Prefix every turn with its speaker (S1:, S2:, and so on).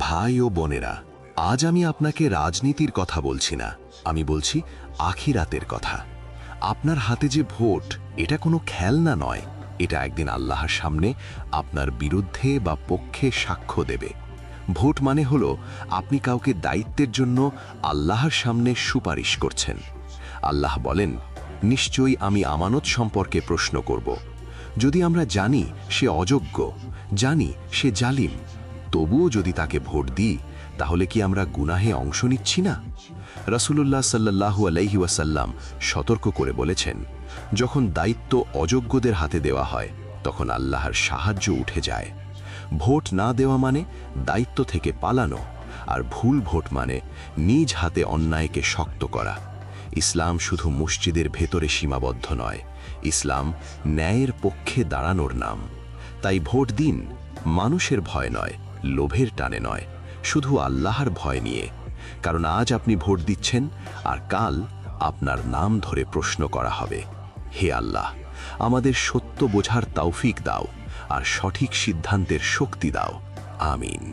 S1: ভাই ও বোনেরা, আজ আমি আপনাকে রাজনীতির কথা বলছি না, আমি বলছি আখিরাতের কথা। আপনার হাতে যে ভোট, এটা কোনো খেলনা নয়, এটা একদিন আল্লাহর সামনে আপনার বিরুদ্ধে বা পক্ষে সাক্ষ্য দেবে। ভোট মানে হলো আপনি কাউকে দায়িত্বের জন্য আল্লাহর সামনে সুপারিশ করছেন। আল্লাহ বলেন, নিশ্চয়ই আমি আমানত সম্পর্কে প্রশ্ন করব। যদি আমরা জানি সে অযোগ্য, জানি সে জালিম, তবুও যদি তাকে ভোট দিই, তাহলে কি আমরা গুনাহে অংশ নিচ্ছি না? রাসূলুল্লাহ সাল্লাল্লাহু আলাইহি ওয়াসাল্লাম সতর্ক করে বলেছেন, যখন দায়িত্ব অযোগ্যদের হাতে দেওয়া হয়, তখন আল্লাহর সাহায্য উঠে যায়। ভোট না দেওয়া মানে দায়িত্ব থেকে পালানো, আর ভুল ভোট মানে নিজ হাতে অন্যায়কে শক্ত করা। ইসলাম শুধু মসজিদের ভেতরে সীমাবদ্ধ নয়, ইসলাম ন্যায়ের পক্ষে দাঁড়ানোর নাম। তাই ভোট দিন, মানুষের ভয় নয়, লোভের টানে নয়, শুধু আল্লাহর ভয় নিয়ে। কারণ আজ আপনি ভোট দিচ্ছেন, আর কাল আপনার নাম ধরে প্রশ্ন করা হবে। হে আল্লাহ, আমাদের সত্য বোঝার তৌফিক দাও, আর সঠিক সিদ্ধান্তের শক্তি দাও। আমিন।